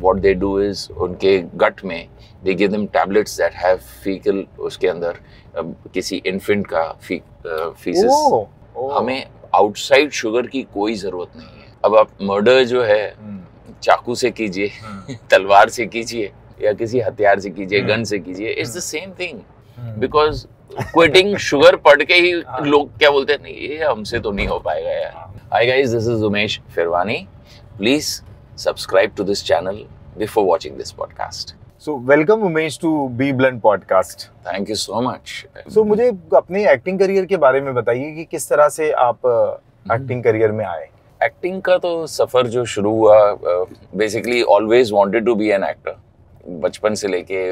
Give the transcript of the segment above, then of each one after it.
what they do is उनके gut में they give them tablets that have fecal उसके अंदर किसी infant का feces। हमें outside sugar की कोई ज़रूरत नहीं है। अब आप murder जो है चाकू से कीजिए, तलवार से कीजिए या किसी हथियार से कीजिए, गन से कीजिए, it's the same thing because quitting sugar पढ़ के ही लोग क्या बोलते हैं, नहीं ये हमसे तो नहीं हो पाएगा यार। Hi guys, this is Umesh Phirwani. Please subscribe to this channel before watching this podcast. So welcome Umesh to be blunt podcast. Thank you so much. So मुझे अपने एक्टिंग करियर के बारे में बताइए कि किस तरह से आप एक्टिंग करियर में आए। एक्टिंग का तो सफर जो शुरू हुआ, basically always wanted to be an actor. बचपन से लेके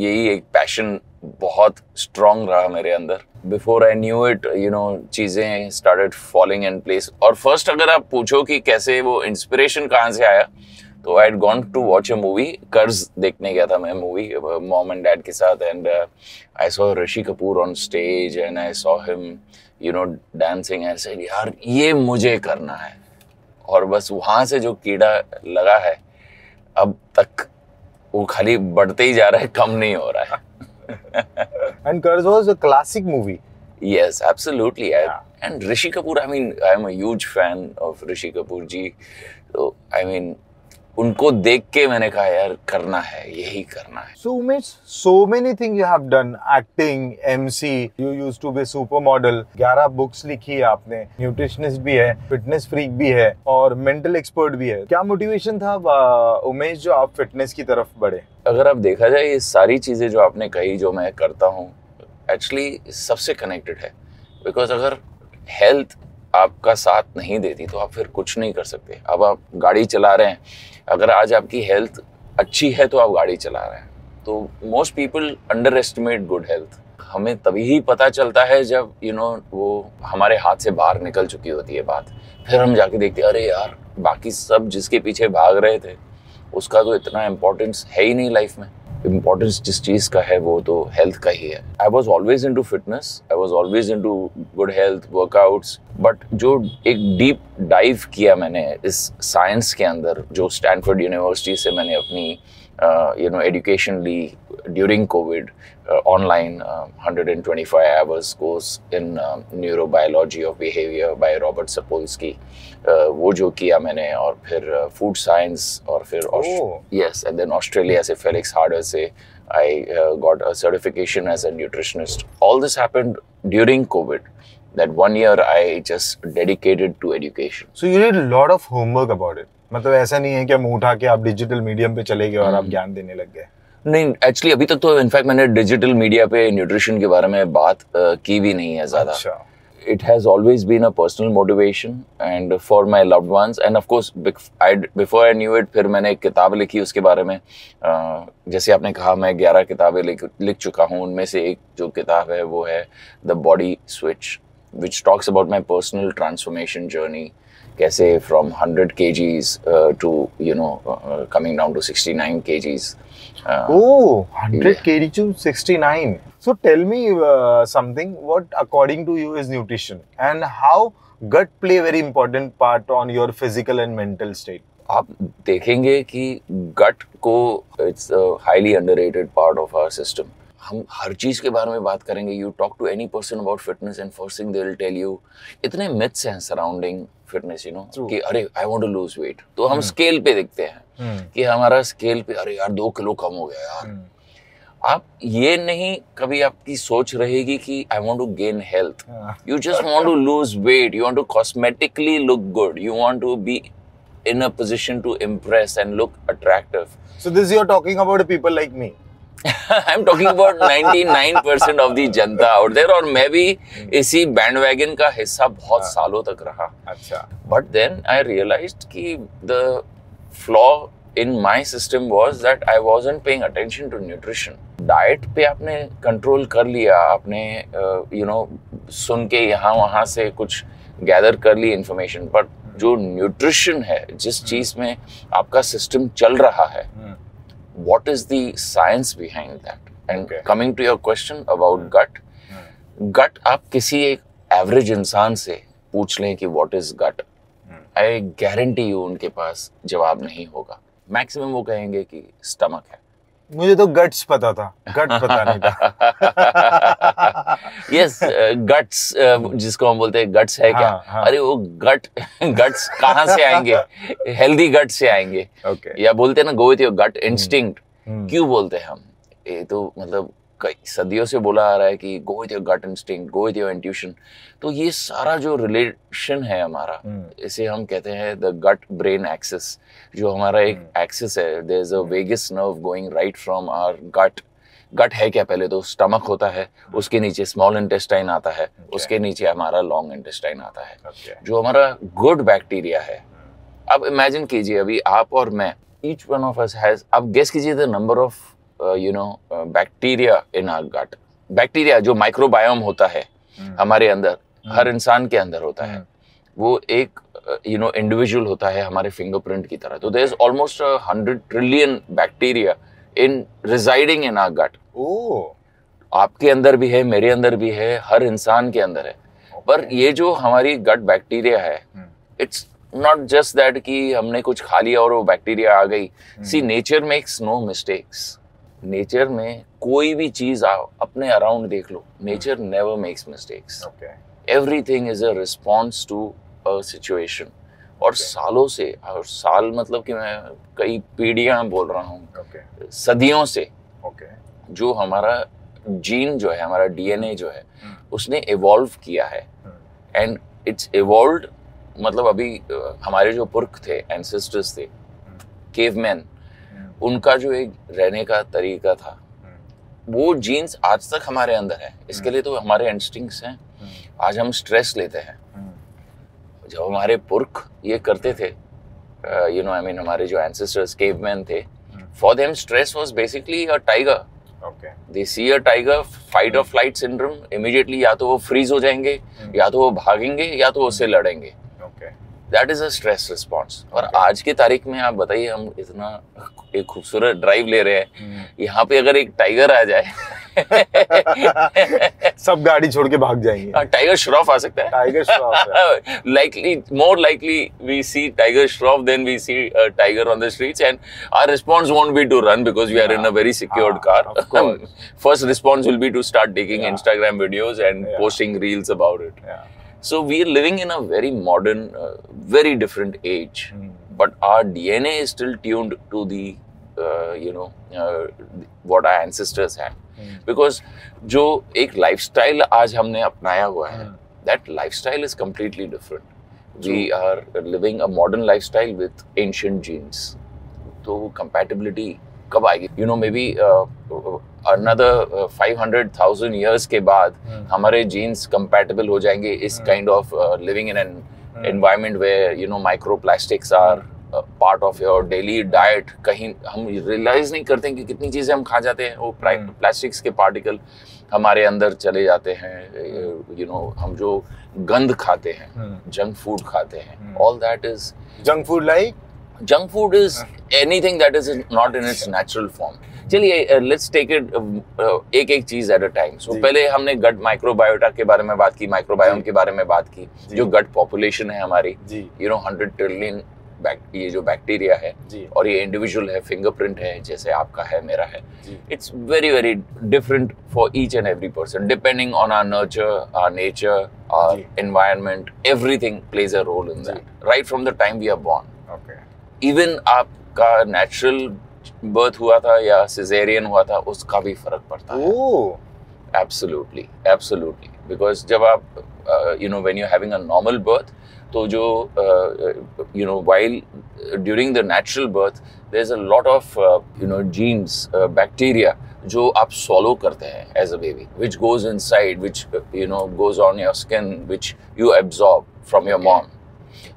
यही एक पैशन बहुत स्ट्रांग रहा मेरे अंदर। Before I knew it, you know, चीज़ें स्टार्टेड फॉलिंग इन प्लेस। और फर्स्ट अगर आप पूछो कि कैसे वो इंस्पिरेशन कहाँ से आया, तो I had gone to watch a movie. Karz देखने गया था मैं, मूवी मॉम एंड डैड के साथ, and I saw Rishi Kapoor on stage and I saw him, you know, dancing and said यार ये मुझे करना है। और बस वहाँ से जो कीड़ा लगा है अब तक वो खाली बढ़ते ही जा रहा है, कम नहीं हो रहा है। And Curse was a classic movie. Yes, absolutely. And Rishi Kapoor, I mean, I am a huge fan of Rishi Kapoor ji. So, I mean, उनको देख के मैंने कहा यार करना है, यही करना है। So Umesh, so many things you have done, acting, MC, you used to be supermodel, 11 books लिखी है आपने, न्यूट्रिशनिस्ट भी है, फिटनेस फ्रीक भी है और मेंटल एक्सपर्ट भी है। क्या मोटिवेशन था उमेश जो आप फिटनेस की तरफ बढ़े? अगर आप देखा जाए ये सारी चीजें जो आपने कही जो मैं करता हूँ, एक्चुअली सबसे कनेक्टेड है। बिकॉज अगर हेल्थ आपका साथ नहीं देती तो आप फिर कुछ नहीं कर सकते। अब आप गाड़ी चला रहे हैं, अगर आज आपकी हेल्थ अच्छी है तो आप गाड़ी चला रहे हैं। तो most people under estimate good health. हमें तभी ही पता चलता है जब वो हमारे हाथ से बाहर निकल चुकी होती है बात। फिर हम जाके देखते हैं अरे यार बाकी सब जिसके पीछे भाग रहे थे उसका तो इतना इम्पोर्टेंस है ही नहीं लाइफ में। इम्पोर्टेंस जिस चीज़ का है वो तो हेल्थ का ही है। I was always into fitness, I was always into good health, workouts. But जो एक डीप डाइव किया मैंने इस साइंस के अंदर, जो स्टैनफोर्ड यूनिवर्सिटी से मैंने अपनी एजुकेशन ली during COVID, online 125 hours course in neurobiology of behaviour by Robert Sapolsky, वो जो किया मैंने, और फिर फूड साइंस, और फिर यस, एंड देन ऑस्ट्रेलिया से फेलिक्स हार्डर से I got a certification as a nutritionist. All this happened during COVID. That 1 year I just dedicated to education. So you did a lot of homework about it. मतलब ऐसा नहीं है कि हम उठा के आप डिजिटल मीडियम पे चले गए और आप ज्ञान देने लग गए। नहीं, एक्चुअली अभी तक तो इनफैक्ट मैंने डिजिटल मीडिया पे न्यूट्रिशन के बारे में बात की भी नहीं है ज़्यादा। अच्छा। It has always been a personal motivation and for my loved ones, and of course before I knew it, फिर मैंने एक किताब लिखी उसके बारे में। जैसे आपने कहा मैं 11 किताबें लिख चुका हूँ। उनमें से एक जो किताब है वो है the body switch, which talks about my personal transformation journey, कैसे from 100 kgs to coming down to 69 kgs. 100 kg to 69. So tell me something, what according to you is nutrition and how gut play very important part on your physical and mental state? आप देखेंगे कि gut को it's a highly underrated part of our system. हम हर चीज़ के बारे में बात करेंगे। You talk to any person about fitness and first thing they will tell you, इतने मिथ्स हैं सराउंडिंग फिटनेस, कि अरे I want to lose weight, तो हम स्केल पे देखते हैं कि हमारा स्केल पे अरे यार 2 किलो कम हो गया यार। आप ये नहीं कभी आपकी सोच रहेगी कि I want to gain health. You just want to lose weight, you want to cosmetically look good, you want to be in a position to impress and look attractive. So this you're talking about people like me. I'm talking about 99% of the Janata out there, और मैं भी इसी bandwagon का हिस्सा बहुत सालों तक रहा। अच्छा। But then I realized कि the flaw in my system was that I wasn't paying attention to nutrition. Diet पे आपने कंट्रोल कर लिया, आपने सुन के यहाँ वहाँ से कुछ गैदर कर ली इंफॉर्मेशन, पर जो न्यूट्रिशन है, जिस चीज में आपका सिस्टम चल रहा है, what is the science behind that? And coming to your question about gut, आप किसी एक एवरेज इंसान से पूछ लें कि what is gut, I guarantee you उनके पास जवाब नहीं होगा। मैक्सिमम वो कहेंगे कि स्टमक है। मुझे तो गट्स पता था, गट पता नहीं था। यस, गट्स जिसको हम बोलते हैं गट्स है क्या? हाँ। अरे वो गट्स कहाँ से आएंगे? हेल्दी गट्स से आएंगे। Okay. या बोलते हैं ना, go with your gut instinct. हम्म। क्यों बोलते हैं हम? ये तो मतलब कई सदियों से बोला आ रहा है कि go with your gut instinct, go with your intuition. तो ये सारा जो रिलेशन है हमारा, इसे हम कहते हैं द गट ब्रेन एक्सिस। जो हमारा एक एक्सिस है, there is a vagus nerve going right from our gut. Gut है क्या? पहले तो स्टमक होता है, उसके नीचे स्मॉल इंटेस्टाइन आता है, उसके नीचे हमारा लॉन्ग इंटेस्टाइन आता है, जो हमारा गुड बैक्टीरिया है। अब इमेजिन कीजिए, अभी आप और मैं, each one of us has, अब गेस कीजिए the number of bacteria in our gut. Bacteria जो माइक्रोबायोम होता है हमारे अंदर, हर इंसान के अंदर होता है, वो एक इंडिविजुअल होता है हमारे फिंगरप्रिंट की तरह। तो there is almost 100 trillion bacteria in residing in our gut. आपके अंदर भी है, मेरे अंदर भी है, हर इंसान के अंदर है। पर ये जो हमारी गट बैक्टीरिया है, इट्स नॉट जस्ट दैट कि हमने कुछ खा लिया और वो बैक्टीरिया आ गई। See, nature makes no mistakes. Nature में कोई भी चीज आप अपने अराउंड देख लो, nature never makes mistakes. Everything is a response to a situation. और सालों से, और साल मतलब कि मैं कई पीढ़ियां बोल रहा हूँ, सदियों से जो हमारा जीन जो है, हमारा डीएनए जो है, उसने इवॉल्व किया है। एंड इट्स इवॉल्व्ड, मतलब अभी हमारे जो पुरख थे, एंसेस्टर्स थे, केवमैन, उनका जो एक रहने का तरीका था, वो जीन्स आज तक हमारे अंदर है। इसके लिए तो हमारे इंस्टिंक्ट्स हैं। आज हम स्ट्रेस लेते हैं, जब हमारे पुरख ये करते थे, हमारे जो एंसेस्टर्स केवमैन थे, for them stress was basically a tiger. They see a tiger, fight और फ्लाइट सिंड्रोम, इमीडिएटली या तो वो फ्रीज हो जाएंगे, या तो वो भागेंगे, या तो उससे लड़ेंगे। That is a stress response. और आज की तारीख में आप बताइए, हम इतना एक खूबसूरत ड्राइव ले रहे हैं, यहाँ पे अगर एक टाइगर आ जाए सब गाड़ी छोड़ के भाग जाएंगे। टाइगर श्रॉफ आ सकता है। Tiger Shroff more likely we see tiger shroff than we see a tiger on the streets, and our response won't be to run because we are in a very secured car. Of course. First response will be to start taking Instagram videos and posting reels about it. So we are living in a very modern, very different age, but our DNA is still tuned to the what our ancestors had. Because जो एक lifestyle आज हमने अपनाया हुआ है, that lifestyle is completely different. We are living a modern lifestyle with ancient genes. तो compatibility कब आएगी? Maybe another 500,000 years के बाद हमारे genes compatible हो जाएंगे इस kind of living in an environment where microplastics are part of your daily diet. कहीं हम realize नहीं करते कि कितनी चीजें हम खा जाते हैं, वो plastics के particle हमारे अंदर चले जाते हैं। हम जो गंद खाते हैं, जंक फूड खाते हैं, all that is junk food like junk food is anything that is not in its natural form. चलिए let's take it एक चीज at a time. So पहले हमने गट माइक्रोबायोटा के बारे में बात की, माइक्रोबायोम के बारे में बात की, जो गट पॉपुलेशन है हमारी, 100 ट्रिलियन ये जो बैक्टीरिया है, और ये इंडिविजुअल है, फिंगरप्रिंट है, जैसे आपका है, मेरा है। It's very very different for each and every person, depending on our nurture, our nature, our environment, everything plays a role in that right from the time we are born. Even आपका natural birth हुआ था या caesarean हुआ था, उसका भी फर्क पड़ता है। एब्सोल्युटली, एब्सोल्युटली, बिकॉज जब आप when you having a normal birth, तो जो while during the natural birth there's a lot of genes, bacteria जो आप swallow करते हैं as a baby, which goes inside, which goes on your skin, which you absorb from your mom.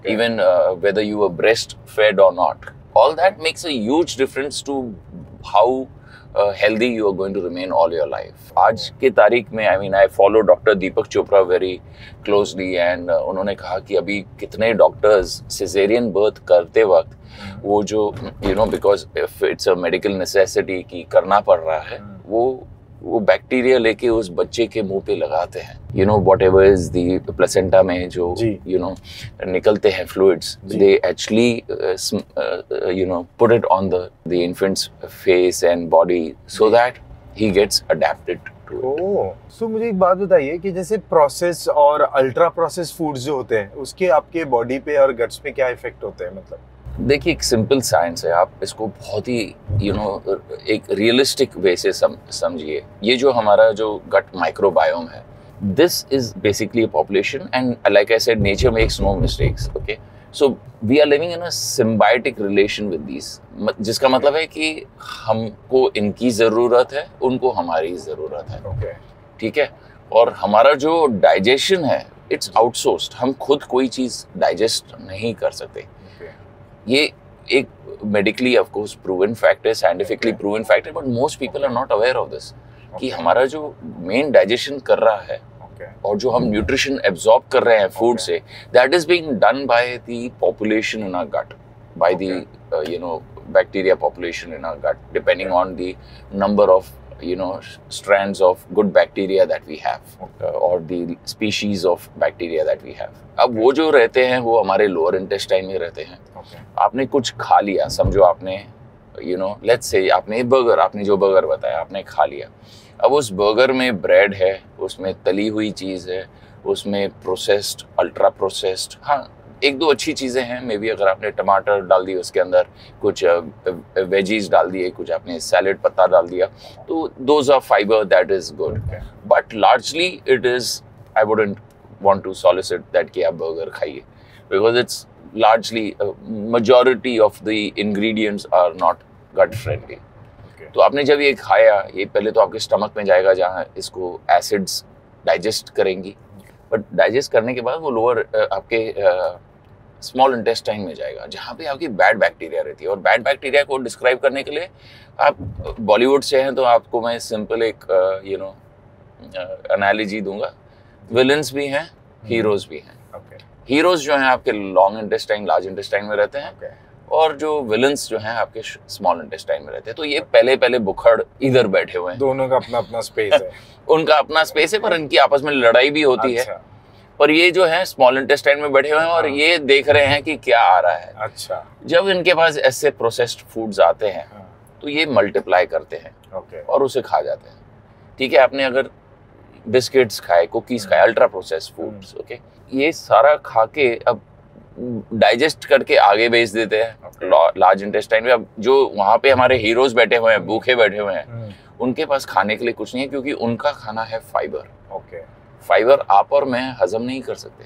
Even whether you were breastfed or not, all that makes a huge difference to how healthy you are going to remain all your life. आज के तारीख में, I follow Dr. Deepak Chopra very closely, and उन्होंने कहा कि अभी कितने doctors caesarean birth करते वक्त, वो जो because if it's a medical necessity कि करना पड़ रहा है, वो वो बैक्टीरिया लेके उस बच्चे के मुंह पे लगाते हैं, you know whatever is the placenta में जो यू नो निकलते हैं fluids, they actually you know put it on the infant's face and body so that he gets adapted to it. So मुझे एक बात बताइए कि जैसे प्रोसेस और अल्ट्रा प्रोसेस फूड्स जो होते हैं उसके आपके बॉडी पे और गट्स पे क्या इफेक्ट होते हैं? मतलब देखिए, एक सिंपल साइंस है, आप इसको बहुत ही यू नो एक रियलिस्टिक वे से समझिए। ये जो हमारा जो गट माइक्रोबायोम है, this is basically a population and like I said nature makes no mistakes, okay. So we are living in a symbiotic relation with these, जिसका मतलब है कि हमको इनकी ज़रूरत है, उनको हमारी ज़रूरत है, okay. ठीक है। और हमारा जो डाइजेशन है इट्स आउटसोर्स्ड, हम खुद कोई चीज़ डाइजेस्ट नहीं कर सकते। ये एक medically of course proven fact है, साइंटिफिकली प्रूवन फैक्ट है, but most people are not aware of this कि हमारा जो मेन डाइजेशन कर रहा है और जो हम न्यूट्रिशन एब्जॉर्ब कर रहे हैं फूड से, that is being done by the population in our gut, by the you know bacteria population in our gut, depending on the number of you know strands of good bacteria that we have or the species of bacteria that we have। अब वो जो रहते हैं वो हमारे lower intestine में रहते हैं। आपने कुछ खा लिया, समझो आपने यू नो लेट्स से आपने बर्गर, आपने जो बर्गर बताया आपने खा लिया, अब उस बर्गर में ब्रेड है, उसमें तली हुई चीज़ है, उसमें प्रोसेस्ड अल्ट्रा प्रोसेस्ड, हाँ एक दो अच्छी चीज़ें हैं, मे बी अगर आपने टमाटर डाल दिए उसके अंदर, कुछ वेजीज डाल दिए, कुछ आपने सैलेड पत्ता डाल दिया, तो those are fibre, that is good. But largely it is, I wouldn't want to solicit that कि आप बर्गर खाइए, because it's largely majority of the ingredients are not gut friendly। तो आपने जब ये खाया, ये पहले तो आपके स्टमक में जाएगा जहाँ इसको एसिड्स डाइजेस्ट करेंगी, बट डाइजेस्ट करने के बाद वो लोअर आपके स्मॉल इंटेस्टाइन में जाएगा जहाँ पे आपकी बैड बैक्टीरिया रहती है। और बैड बैक्टीरिया को डिस्क्राइब करने के लिए आप बॉलीवुड से हैं तो आपको मैं सिंपल एक यू नो एनालॉजी दूंगा, विलन्स भी हैं, हीरोज भी हैं। हीरोज जो हैं आपके लॉन्ग इंटेस्टाइन, लार्ज इंटेस्टाइन में रहते हैं, और जो विलन्स जो हैं आपके स्मॉल इंटेस्टाइन में रहते हैं। तो ये पहले बुखड़ इधर बैठे हुए हैं, दोनों का अपना अपना स्पेस है उनका अपना स्पेस है, पर इनकी आपस में लड़ाई भी होती है। पर ये जो है स्मॉल इंटेस्टाइन में बैठे हुए हैं और ये देख रहे हैं कि क्या आ रहा है। अच्छा, जब इनके पास ऐसे प्रोसेस्ड फूड्स आते हैं तो ये मल्टीप्लाई करते हैं और उसे खा जाते हैं। ठीक है, आपने अगर बिस्किट्स खाए, कुकीज खाए, अल्ट्रा प्रोसेस्ड फूड्स, ओके, ये सारा खा के अब डाइजेस्ट करके आगे भेज देते हैं लार्ज इंटेस्टाइन में। अब जो वहाँ पे हमारे हीरोज बैठे हुए हैं, भूखे बैठे हुए हैं, उनके पास खाने के लिए कुछ नहीं है, क्योंकि उनका खाना है फाइबर। फाइबर आप और मैं हजम नहीं कर सकते,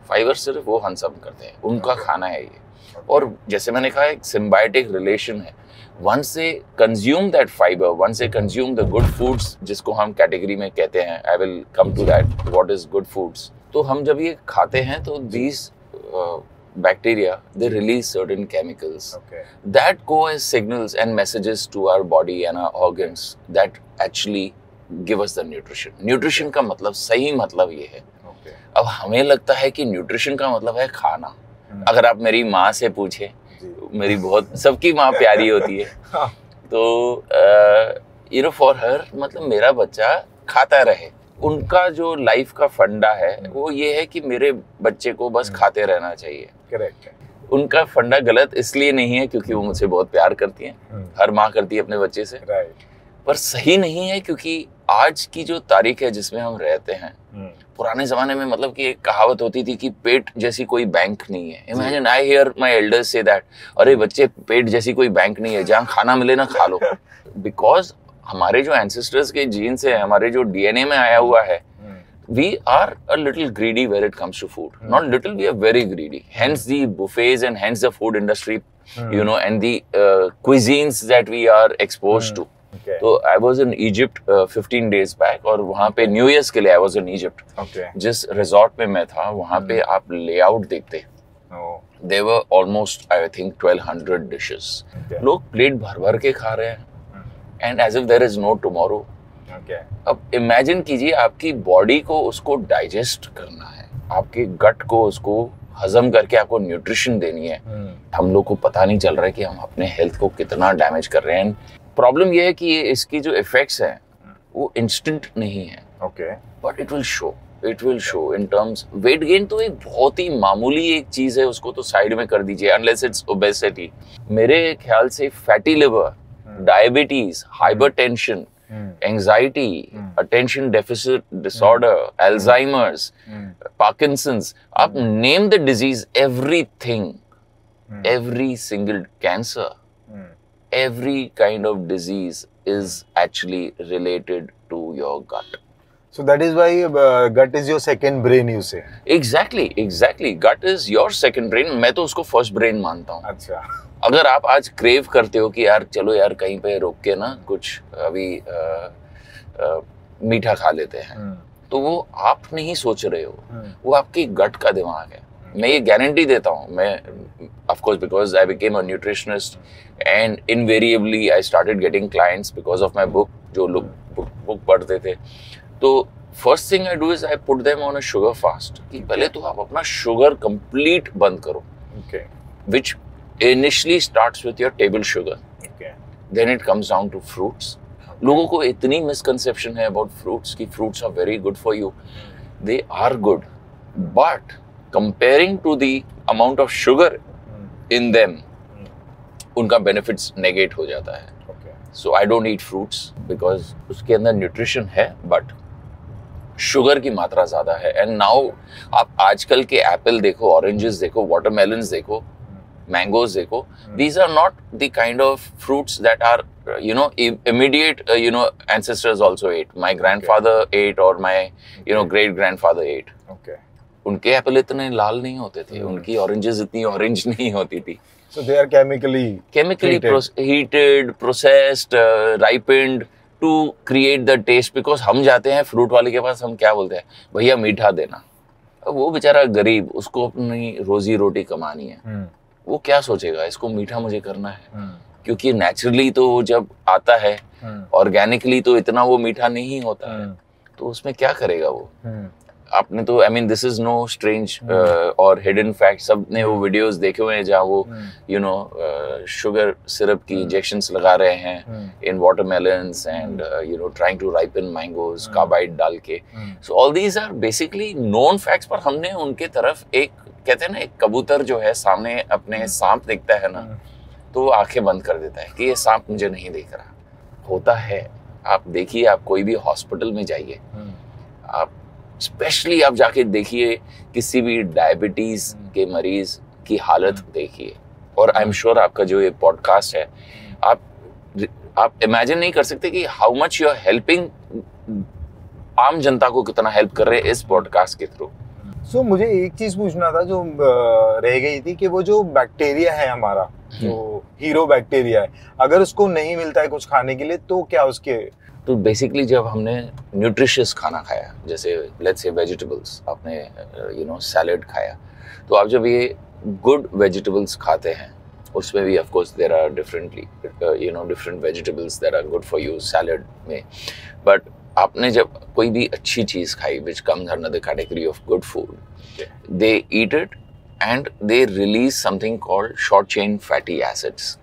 फाइबर सिर्फ वो हजम करते हैं, उनका खाना है ये। और जैसे मैंने कहा, एक सिम्बायोटिक रिलेशन है। once they consume that fiber, once they consume the good foods, जिसको हम कैटेगरी में कहते हैं, I will come to that, what is good foods। तो हम जब ये खाते हैं तो these bacteria, they release certain chemicals that go as signals and messages to our body and our organs that actually give us the nutrition। nutrition का मतलब, सही मतलब ये है। अब हमें लगता है कि nutrition का मतलब है खाना। अगर आप मेरी माँ से पूछे, मेरी बहुत, सबकी माँ प्यारी होती है, तो यू नो फॉर हर मतलब मेरा बच्चा खाता रहे। उनका जो लाइफ का फंडा है वो ये है कि मेरे बच्चे को बस खाते रहना चाहिए। करेक्ट है। उनका फंडा गलत इसलिए नहीं है क्योंकि वो मुझसे बहुत प्यार करती हैं, हर माँ करती है अपने बच्चे से, पर सही नहीं है क्योंकि आज की जो तारीख है जिसमें हम रहते हैं, पुराने जमाने में मतलब कि एक कहावत होती थी कि पेट जैसी कोई बैंक नहीं है। Imagine, I hear my elders say that, अरे बच्चे पेट जैसी कोई बैंक नहीं है, जहाँ खाना मिले ना खा लो। बिकॉज हमारे जो एंसेस्टर्स के जीन्स है, हमारे जो डीएनए में आया हुआ है, we are a little greedy where it comes to food. Not little, we are very greedy. Hence the buffets and hence the food industry, you know, and the cuisines that we are exposed to. तो I was in Egypt 15 days back, और वहाँ पे new years के लिए I was in Egypt. जिस resort में मैं था वहाँ पे आप लेआउट देखते, there were almost I think 1200 dishes. लोग प्लेट भर भर के खा रहे हैं, and as if there is no tomorrow. अब इमेजिन कीजिए, आपकी बॉडी को उसको डाइजेस्ट करना है, आपके गट को उसको हजम करके आपको न्यूट्रिशन देनी है। हम लोग को पता नहीं चल रहा है कि हम अपने हेल्थ को कितना डैमेज कर रहे हैं। प्रॉब्लम ये है कि इसकी जो इफेक्ट्स हैं वो इंस्टेंट नहीं है, okay, but it will show in terms. Weight gain तो एक बहुत ही मामूली एक चीज है, उसको तो साइड में कर दीजिए, अनलेस इट्स ओबेसिटी। मेरे ख्याल से fatty liver, diabetes, hypertension, anxiety, attention deficit disorder, Alzheimer's, Parkinson's, आप name the disease, everything, every single cancer, every kind of disease is actually related to your gut. So that is why gut is your second brain, you say. Exactly. Gut is your second brain. मैं तो उसको first brain मानता हूँ। अच्छा। अगर आप आज crave करते हो कि यार चलो यार कहीं पे रुक के ना कुछ अभी मीठा खा लेते हैं, तो वो आप नहीं सोच रहे हो, वो आपकी गट का दिमाग है। मैं ये गारंटी देता हूँ, मैं of course because I became a nutritionist and invariably I started getting clients because of my book, जो लोग बुक पढ़ते थे, तो first thing I do is I put them on a sugar fast, कि पहले तो आप अपना शुगर कंप्लीट बंद करो, which initially starts with your table sugar, then it comes down to fruits. लोगों को इतनी मिसकंसेप्शन है अबाउट फ्रूट्स कि fruits are very good for you, they are good, but comparing to the amount of sugar in them, उनका benefits negate हो जाता है। So I don't eat fruits because उसके अंदर nutrition है but sugar की मात्रा ज़्यादा है। And now आप आजकल के एप्पल देखो, ऑरेंजेस देखो, वाटरमेलन्स देखो, मैंगोज देखो, these are not the kind of fruits that are immediate ancestors also ate. My grandfather ate or my great grandfather ate. उनके एप्पल इतने लाल नहीं होते थे, उनकी ऑरेंजेस इतनी ऑरेंज नहीं होती थी। So they are chemically heated, processed, ripened to create the taste. Because हम जाते हैं फ्रूट वाले के पास, हम क्या बोलते हैं, भैया मीठा देना। वो बेचारा गरीब, उसको अपनी रोजी रोटी कमानी है, वो क्या सोचेगा इसको मीठा मुझे करना है, क्योंकि नेचुरली तो जब आता है ऑर्गेनिकली तो इतना वो मीठा नहीं होता है, तो उसमें क्या करेगा वो। आपने तो दिस इज नो स्ट्रेंज और हिडन फैक्ट, सबने वो वीडियोस देखे हुए हैं जहाँ वो शुगर सिरप की इंजेक्शंस लगा रहे हैं in watermelons and trying to ripen mangoes carbide डाल के। So all these are basically known facts, पर हमने उनके तरफ एक कहते हैं ना, एक कबूतर जो है सामने अपने सांप दिखता है ना, तो वो आंखें बंद कर देता है कि ये सांप मुझे नहीं दिख रहा। होता है, आप देखिए, आप कोई भी हॉस्पिटल में जाइए, आप स्पेशली आप जाके देखिए किसी भी डायबिटीज के मरीज की हालत देखिए, और आई एम श्योर आपका जो ये पॉडकास्ट है, आप इमेजिन नहीं कर सकते कि how much you are helping, आम जनता को कितना हेल्प कर रहे हैं इस पॉडकास्ट के थ्रू। सो मुझे एक चीज पूछना था जो रह गई थी, कि वो जो बैक्टीरिया है हमारा, जो हीरो बैक्टीरिया है, अगर उसको नहीं मिलता है कुछ खाने के लिए तो क्या उसके। तो बेसिकली जब हमने न्यूट्रिशियस खाना खाया, जैसे लेट्स से वेजिटेबल्स, आपने सैलेड खाया, तो आप जब ये गुड वेजिटेबल्स खाते हैं, उसमें भी of course there are different vegetables that are good for you salad में, बट आपने जब कोई भी अच्छी चीज़ खाई which comes under the category of good food, they eat it and they release something called short chain fatty acids.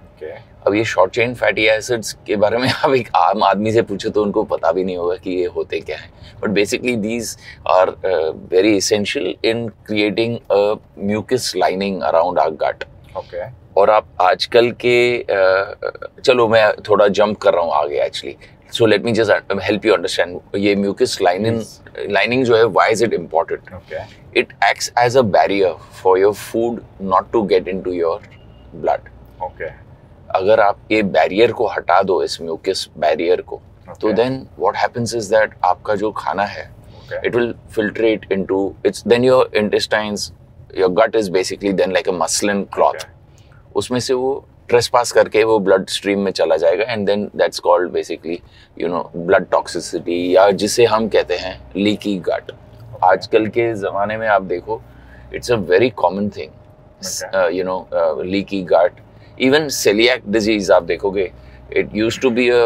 अब ये शॉर्ट चेन फैटी एसिड्स के बारे में आप एक आम आदमी से पूछो तो उनको पता भी नहीं होगा कि ये होते क्या हैं, but basically these are very essential in creating a mucus lining around our gut. और आप आजकल के चलो मैं थोड़ा जंप कर रहा हूँ आगे actually, so let me just help you understand ये म्यूकस लाइनिंग जो है, why is it important. It acts as a barrier for your food not to get into your blood. अगर आप ये बैरियर को हटा दो, इस म्यूकस बैरियर को, तो then what happens is that आपका जो खाना है, it will filtrate into its, then your intestines, your gut is basically then like a muslin cloth, उसमें से वो ट्रेसपास करके वो ब्लड स्ट्रीम में चला जाएगा, and then that's called basically blood toxicity, या जिसे हम कहते हैं लीकी गट। आजकल के ज़माने में आप देखो, it's a very common thing, leaky gut. Even celiac disease आप देखोगे, it used to be a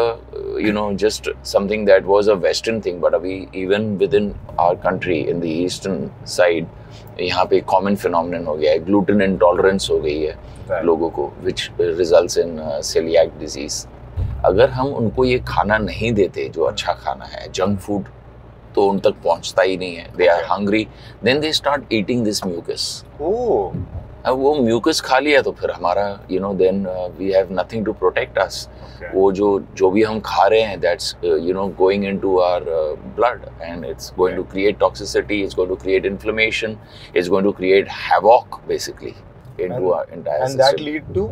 just something that was a Western thing, but अभी even within our country in the eastern side यहाँ पे common phenomenon हो गया है, gluten intolerance हो गई है लोगों को, which results in celiac disease. अगर हम उनको ये खाना नहीं देते जो अच्छा खाना है, जंक फूड तो उन तक पहुंचता ही नहीं है, they are hungry, then they start eating this mucus. अब वो म्यूकस खा लिया तो फिर हमारा then we have nothing to protect us. वो जो भी हम खा रहे हैं that's going into our blood and it's going to create toxicity, it's going to create inflammation, it's going to create havoc basically into our entire system.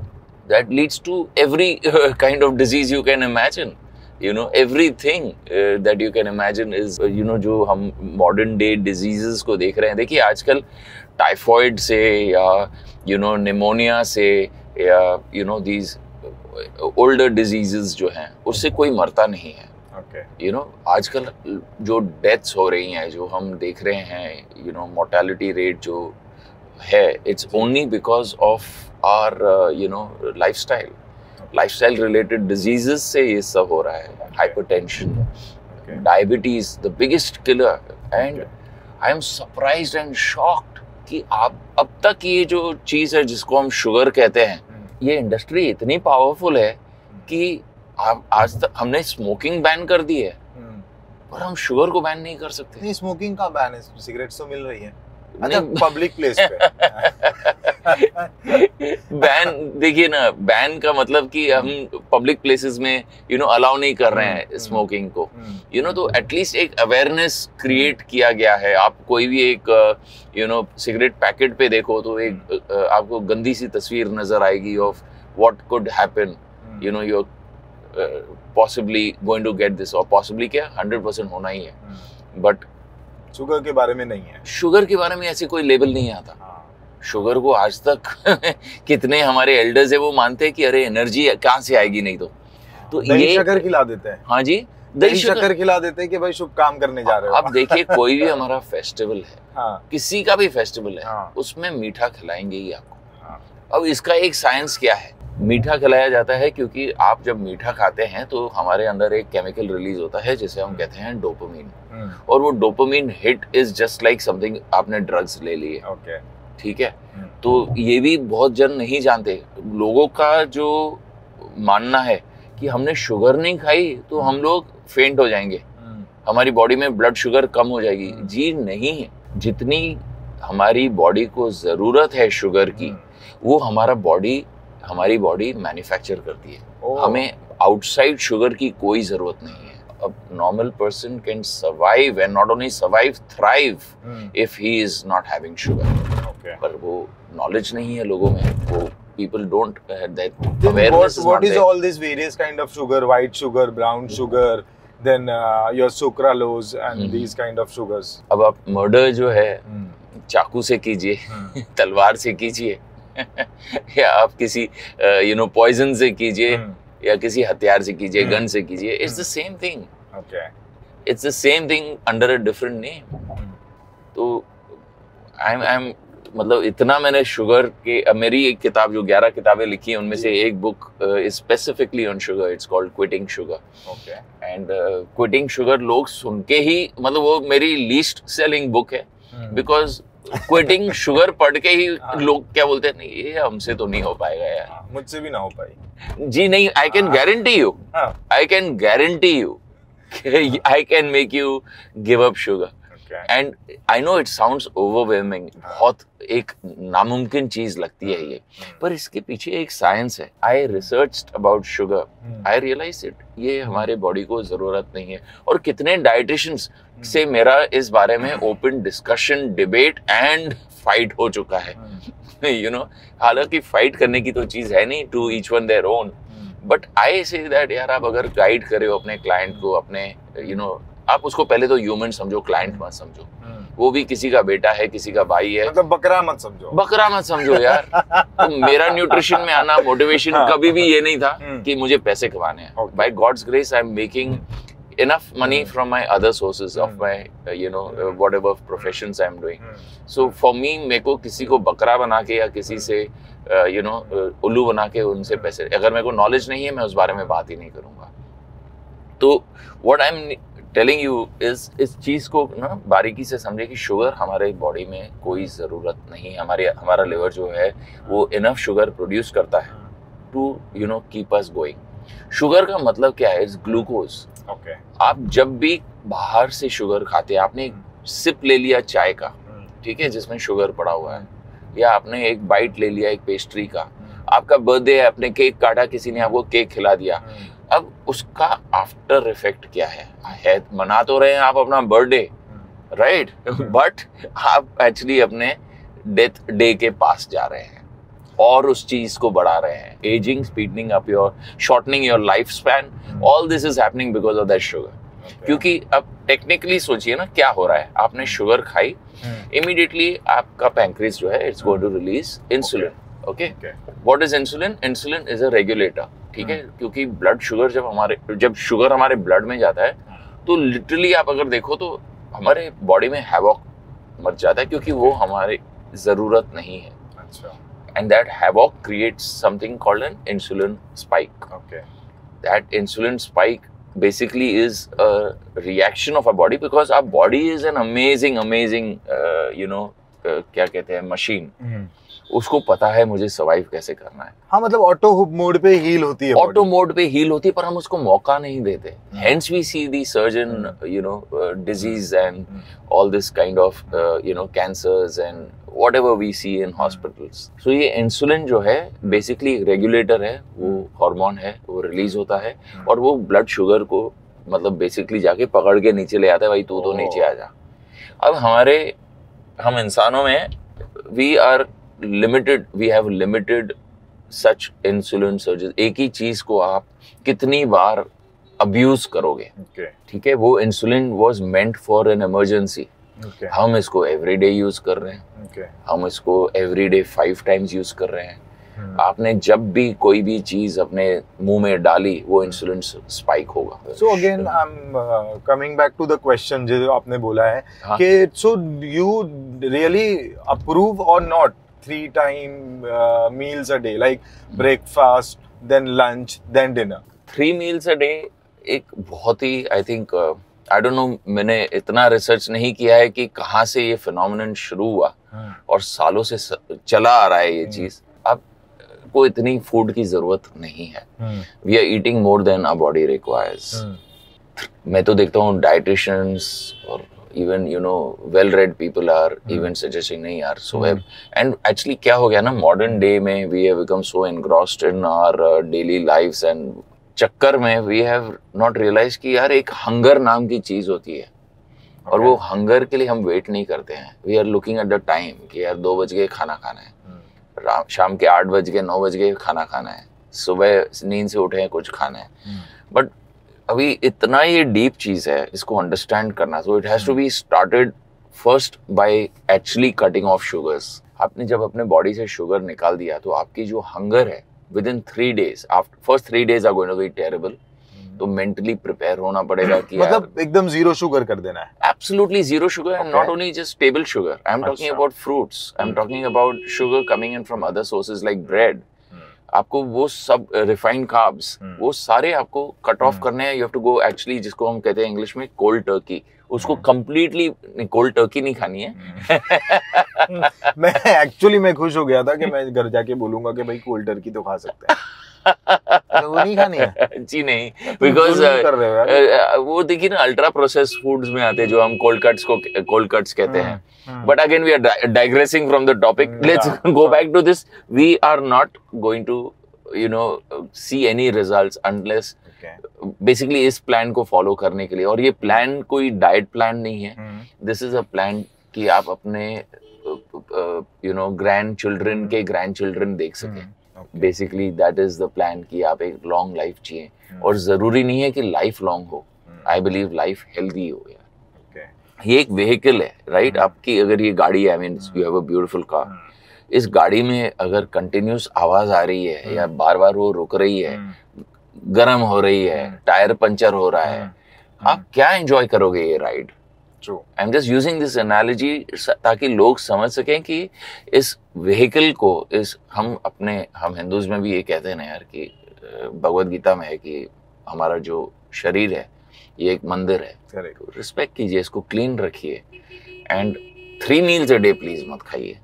that leads to every kind of disease you can imagine, everything that you can imagine is जो हम modern day diseases को देख रहे हैं। देखिए आजकल typhoid से या निमोनिया से या these older diseases जो हैं उससे कोई मरता नहीं है। आजकल जो डेथ्स हो रही हैं, जो हम देख रहे हैं मोर्टेलिटी रेट जो है, it's only because of our lifestyle related diseases से ये सब हो रहा है। hypertension, diabetes, the biggest killer, and I am surprised and shocked कि आप अब तक ये जो चीज़ है जिसको हम शुगर कहते हैं, ये इंडस्ट्री इतनी पावरफुल है कि आज तक हमने स्मोकिंग बैन कर दी है पर हम शुगर को बैन नहीं कर सकते। नहीं, स्मोकिंग का बैन है, सिगरेट्स तो मिल रही है। अच्छा, पब्लिक प्लेस पे बैन, देखिए ना, बैन का मतलब कि हम पब्लिक प्लेसेस में अलाउ नहीं कर रहे हैं स्मोकिंग को, तो एटलीस्ट एक अवेयरनेस क्रिएट किया गया है। आप कोई भी एक सिगरेट पैकेट पे देखो तो एक आपको गंदी सी तस्वीर नजर आएगी of what could happen, you possibly going to get this, और पॉसिबली क्या 100% होना ही है। बट शुगर के बारे में नहीं है, शुगर के बारे में ऐसे कोई लेबल नहीं आता। शुगर को आज तक कितने हमारे एल्डर्स है वो मानते हैं कि अरे एनर्जी कहाँ से आएगी, नहीं तो ये शक्कर खिला देते हैं। हाँ जी, दही शक्कर खिला देते हैं कि भाई शुभ काम करने जा रहे हो। अब देखिए कोई भी हमारा फेस्टिवल है, किसी का भी फेस्टिवल है, उसमें मीठा खिलाएंगे ही आपको। अब इसका एक साइंस क्या है, मीठा खिलाया जाता है क्योंकि आप जब मीठा खाते हैं तो हमारे अंदर एक केमिकल रिलीज होता है जिसे हम कहते हैं डोपामिन, और वो dopamine hit is just like something आपने ड्रग्स ले लिए, ठीक है। तो ये भी बहुत जन नहीं जानते। लोगों का जो मानना है कि हमने शुगर नहीं खाई तो हम लोग फेंट हो जाएंगे, हमारी बॉडी में ब्लड शुगर कम हो जाएगी। जी नहीं, जितनी हमारी बॉडी को जरूरत है शुगर की वो हमारी बॉडी मैन्युफैक्चर करती है। हमें आउटसाइड शुगर की कोई जरूरत नहीं है। अब normal person can survive and not only survive, thrive if he is not having sugar. पर वो नॉलेज नहीं है लोगों में, वो people don't have that awareness. What is all this various kind of sugar, white sugar, brown sugar, then your sucralose and these kind of sugars? अब आप murder जो है चाकू से कीजिए, तलवार से कीजिए या आप किसी पॉइजन से कीजिए या किसी हथियार से कीजिए, गन से कीजिए, it's the same thing. It's the same thing under a different name. तो आई एम मतलब इतना मैंने शुगर के, मेरी एक किताब जो 11 किताबें लिखी हैं उनमें से एक book is specifically on sugar, it's called quitting sugar. And quitting sugar लोग सुन के ही, मतलब वो मेरी लीस्ट सेलिंग बुक है, बिकॉज क्विटिंग शुगर पढ़ के ही लोग क्या बोलते हैं, नहीं ये हमसे तो नहीं हो पाएगा यार, मुझसे भी ना हो पाई। जी नहीं, I can guarantee you, I can guarantee you, I can make you give up sugar. And I know it sounds overwhelming, बहुत एक नामुमकिन चीज लगती है ये, पर इसके पीछे एक साइंस है। I researched about sugar, I realise it, ये हमारे बॉडी को जरूरत नहीं है। और कितने डाइटिशियंस से मेरा इस बारे में open discussion, debate and fight हो चुका है। हालांकि फाइट करने की तो चीज है नहीं, to each one their own, but I say that यार आप अगर गाइड करे हो अपने क्लाइंट को, अपने आप उसको पहले तो ह्यूमन समझो, क्लाइंट मत समझो। वो भी किसी का बेटा है, किसी का भाई है, मतलब बकरा मत समझो, बकरा मत समझो यार। तो मेरा न्यूट्रिशन में आना, मोटिवेशन कभी भी ये नहीं था कि मुझे पैसे कमाने हैं। By God's grace I am making enough money from my other sources of my whatever professions I am doing. So for me, मेरे को किसी को बकरा बना के या किसी से उल्लू बना के उनसे पैसे, अगर मेरे को नॉलेज नहीं है मैं उस बारे में बात ही नहीं करूंगा। तो what I'm telling you is इस चीज को ना बारीकी से समझे कि शुगर हमारे बॉडी में कोई जरूरत नहीं। हमारा लिवर जो है वो इनफ शुगर प्रोड्यूस करता है to keep us going. Sugar का मतलब क्या है? It's glucose. ओके। आप जब भी बाहर से शुगर खाते हैं, आपने एक सिप ले लिया चाय का, ठीक है, जिसमें शुगर पड़ा हुआ है, या आपने एक बाइट ले लिया एक पेस्ट्री का, आपका बर्थडे है, आपने केक काटा, किसी ने आपको केक खिला दिया, अब उसका आफ्टर इफेक्ट क्या है? मना तो रहे हैं आप अपना बर्थडे, राइट, बट आप एक्चुअली अपने डेथ डे के पास जा रहे हैं और उस चीज को बढ़ा रहे हैं। Ageing, speedening up your, shortening your life span, all this is happening because of that sugar. क्योंकि अब टेक्निकली सोचिए ना क्या हो रहा है, आपने शुगर खाई, इमीडिएटली आपका पैंक्रियास जो है it's going to release insulin. Okay, what is insulin? Insulin is a regulator, ठीक है, क्योंकि ब्लड शुगर जब शुगर हमारे ब्लड में जाता है तो लिटरली आप अगर देखो तो हमारे बॉडी में हैवॉक मच जाता है, क्योंकि वो हमारी जरूरत नहीं है। अच्छा। And that havoc creates something called an insulin spike. Okay. That insulin spike basically is a reaction of our body, because our body is an amazing क्या कहते हैं, मशीन। उसको पता है मुझे सर्वाइव कैसे करना है। हाँ, मतलब ऑटो मोड पे हील होती है, ऑटो मोड पे हील होती है, पर हम उसको मौका नहीं देते। Hence we see the surge in disease and all this kind of cancers and whatever we see in hospitals. So ये इंसुलिन जो है बेसिकली एक रेगुलेटर है, वो हार्मोन है, वो रिलीज होता है और वो ब्लड शुगर को मतलब बेसिकली जाके पकड़ के नीचे ले आता है, भाई तू तो नीचे आ जा। अब हम इंसानों में we have limited such insulin surges. एक ही चीज को आप कितनी बार अब्यूज करोगे, ठीक है। वो insulin was meant for an emergency. हम इसको एवरीडे यूज कर रहे हैं, हम इसको एवरीडे 5 टाइम्स यूज कर रहे हैं। आपने जब भी कोई भी चीज अपने मुंह में डाली वो इंसुलिन स्पाइक होगा। So again I am coming back to the question जो आपने बोला है कि so you really approve or not 3 time meals a day, like breakfast, then lunch, then dinner? 3 meals a day एक बहुत ही I think I don't know, मैंने इतना रिसर्च नहीं किया है कि कहाँ से ये फिनोमिनन शुरू हुआ और सालों से चला आ रहा है ये चीज। अब को इतनी फूड की जरूरत नहीं है। We are eating more than our body requires. मैं तो देखता हूँ डाइटिशियंस और even well read people are even suggesting नहीं यार, so and actually क्या हो गया ना, modern day में we have become so engrossed in our daily lives and चक्कर में we have not realized कि यार एक hunger नाम की चीज होती है और वो hunger के लिए हम wait नहीं करते हैं। we are looking at the time कि यार 2 बज गए खाना खाना है, शाम के 8 बज गए 9 बज गए खाना खाना है, सुबह नींद से उठे हैं कुछ खाना है। बट अभी इतना ये डीप चीज है, इसको अंडरस्टैंड करना, so it has to be started first by actually cutting off sugars. आपने जब अपने बॉडी से शुगर निकाल दिया तो आपकी जो हंगर है within 3 days, after first 3 days are going to be terrible. तो मेंटली प्रिपेयर होना पड़ेगा कि मतलब एकदम जीरो शुगर कर देना है। Absolutely zero sugar, and not only just table sugar, I am talking about fruits, I am talking about sugar coming in from other sources like bread. आपको वो सब रिफाइंड कार्ब्स वो सारे आपको कट ऑफ करने हैं। You have to go actually, जिसको हम कहते हैं इंग्लिश में कोल्ड टर्की, उसको कंप्लीटली कोल्ड टर्की नहीं खानी है। मैं खुश हो गया था कि मैं घर जाके बोलूंगा कि भाई कोल्ड टर्की तो खा सकते हैं। तो वो नहीं खानी है जी, नहीं, बिकॉज वो देखिए ना अल्ट्रा प्रोसेस फूड्स में आते हैं जो हम कोल्ड कट्स कहते हैं। But again, we are digressing from the topic. Let's go back to this. We are not going to, see any results unless basically इस प्लान को फॉलो करने के लिए, और ये प्लान कोई डाइट प्लान नहीं है। दिस इज अ प्लान कि आप अपने ग्रैंड चिल्ड्रन के ग्रैंड चिल्ड्रन देख सकें। Basically that is the plan कि आप एक लॉन्ग लाइफ जिए, और जरूरी नहीं है कि लाइफ लॉन्ग हो। आई बिलीव लाइफ हेल्दी हो यार। ये एक व्हीकल है, राइट? आपकी अगर ये गाड़ी है, I mean you have a beautiful car, इस गाड़ी में अगर कंटिन्यूस आवाज आ रही है या बार बार वो रुक रही है, गर्म हो रही है, टायर पंचर हो रहा है, आप क्या एंजॉय करोगे ये ride? I am just using this analogy ताकि लोग समझ सकें कि इस व्हीकल को हम हिंदूज में भी ये कहते हैं ना यार कि भगवद गीता में है कि हमारा जो शरीर है ये एक मंदिर है, रिस्पेक्ट कीजिए, इसको क्लीन रखिए, and 3 meals a day please मत खाइए।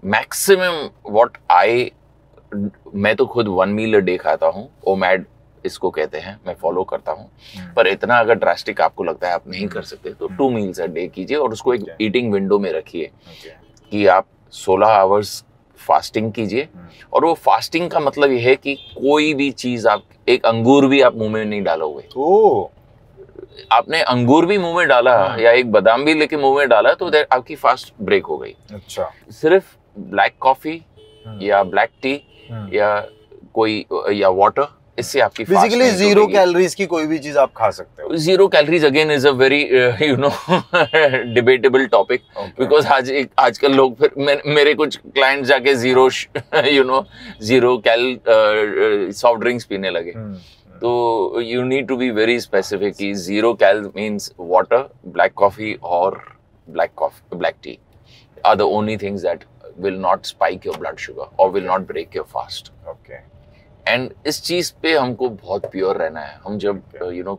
मैक्सिमम व्हाट आई मैं तो खुद 1 मील अ डे खाता हूँ, ओमैड इसको कहते हैं, मैं फॉलो करता हूँ। पर इतना अगर ड्रास्टिक आपको लगता है आप नहीं कर सकते तो 2 मील्स अ डे कीजिए और उसको एक ईटिंग विंडो में रखिए कि आप 16 आवर्स फास्टिंग कीजिए। और वो फास्टिंग का मतलब ये है कि कोई भी चीज आप, एक अंगूर भी आप मुंह में नहीं डालोगे। आपने अंगूर भी मुंह में डाला या एक बादाम भी लेके मुंह में डाला तो आपकी फास्ट ब्रेक हो गई। अच्छा। सिर्फ ब्लैक कॉफी या ब्लैक टी या कोई या वाटर, इससे आपकी बेसिकली 0 कैलोरीज की कोई भी चीज आप खा सकते हो। 0 calories again is a very debatable topic, because आजकल लोग फिर मेरे कुछ क्लाइंट जाके 0 कैल सॉफ्ट ड्रिंक्स पीने लगे। तो you need to be very specific कि 0 cal means water, black coffee और black tea are the only things that will not spike your blood sugar और will not break your fast. And इस चीज पे हमको बहुत प्योर रहना है। हम जब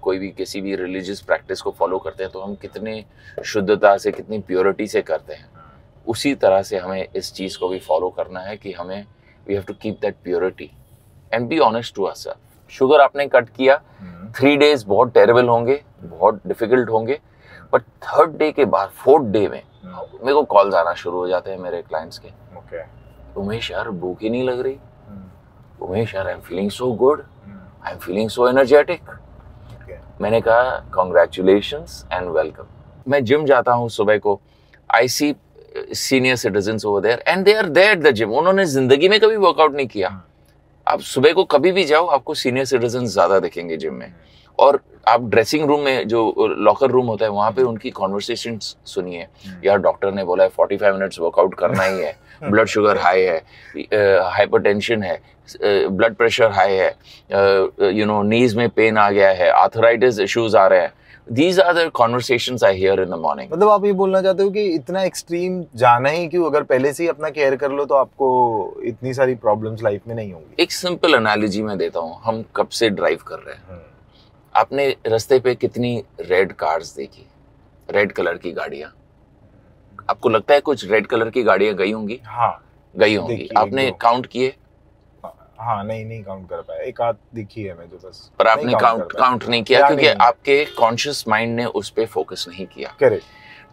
कोई भी किसी भी रिलीजियस प्रैक्टिस को फॉलो करते हैं तो हम कितने शुद्धता से, कितनी प्योरिटी से करते हैं, उसी तरह से हमें इस चीज को भी फॉलो करना है कि हमें we have to keep that purity and be honest to ourselves. Sugar आपने कट किया, 3 डेज बहुत टेरेबल होंगे, बहुत डिफिकल्ट होंगे, बट 3rd डे के बाद 4th डे में मेरे को कॉल्स आना शुरू हो जाते हैं मेरे क्लाइंट्स के, उमेश यार भूख ही नहीं लग रही, उमेश यार I am feeling so good, I am feeling so energetic. मैंने कहा कॉन्ग्रेचुलेशंस एंड वेलकम। मैं जिम जाता हूँ सुबह को, I see senior citizens over there and they are there at the gym. उन्होंने जिंदगी में कभी वर्कआउट नहीं किया। आप सुबह को कभी भी जाओ, आपको सीनियर सिटीजन्स ज्यादा दिखेंगे जिम में। और आप ड्रेसिंग रूम में, जो लॉकर रूम होता है, वहां पे उनकी कॉन्वर्सेशंस सुनिए। यार डॉक्टर ने बोला है 45 मिनट्स वर्कआउट करना ही है, ब्लड शुगर हाई है, हाइपरटेंशन है, ब्लड प्रेशर हाई है, नीज में पेन आ गया है, आर्थराइटिस इश्यूज आ रहे हैं। These are the conversations I hear in the morning. मतलब आप ये बोलना चाहते हो कि इतना एक्सट्रीम जाना ही क्यों? अगर पहले से ही अपना केयर कर लो तो आपको इतनी सारी प्रॉब्लम्स लाइफ में नहीं होंगी। एक सिंपल एनालॉजी मैं देता हूँ। हम कब से ड्राइव कर रहे हैं, आपने रास्ते पे कितनी रेड कार्स देखी, रेड कलर की गाड़ियां? आपको लगता है कुछ रेड कलर की गाड़ियां गई होंगी? हाँ गई होंगी। आपने काउंट किए? हाँ नहीं काउंट कर पाया, एक आध दिखी है मुझे बस। पर आपने काउंट नहीं किया क्योंकि आपके कॉन्शियस माइंड ने उस पे फोकस नहीं किया। करेक्ट।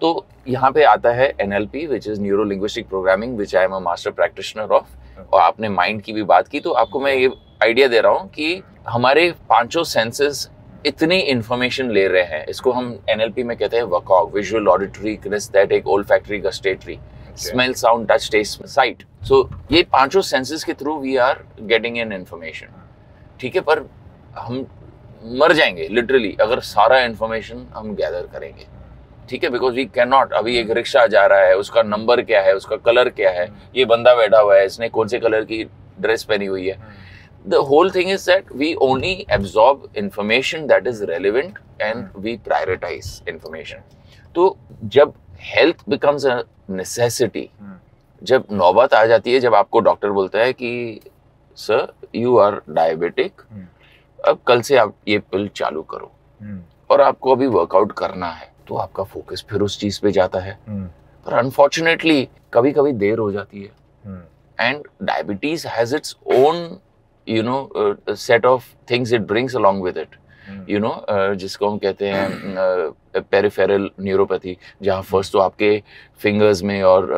तो यहाँ पे आता है NLP, which is neuro linguistic programming, which I am a master practitioner of. और आपने माइंड की भी बात की, तो आपको मैं ये आइडिया दे रहा हूँ कि हमारे 5 सेंसेस इतनी इंफॉर्मेशन ले रहे हैं। इसको हम NLP में कहते हैं WCOG, visual, auditory, kinesthetic, olfactory, gustatory, smell, sound, touch, taste, sight. So ये 5 सेंसेस के through we are getting in information. ठीक है, पर हम मर जाएंगे लिटरली अगर सारा इंफॉर्मेशन हम गैदर करेंगे। ठीक है, बिकॉज वी कैन नॉट। अभी एक रिक्शा जा रहा है, उसका नंबर क्या है, उसका कलर क्या है, ये बंदा बैठा हुआ है, इसने कौन से कलर की ड्रेस पहनी हुई है। The whole thing is that we only absorb information that is relevant and we prioritize information. तो जब health becomes a necessity, जब नौबत आ जाती है, जब आपको डॉक्टर बोलता है कि सर यू आर डायबिटिक, अब कल से आप ये पिल चालू करो और आपको अभी वर्कआउट करना है, तो आपका फोकस फिर उस चीज पे जाता है। पर अनफॉर्चुनेटली कभी कभी देर हो जाती है and diabetes has its own set of things it brings along with it, जिसको हम कहते हैं पेरिफेरल न्यूरोपैथी, जहाँ फर्स्ट तो आपके फिंगर्स में और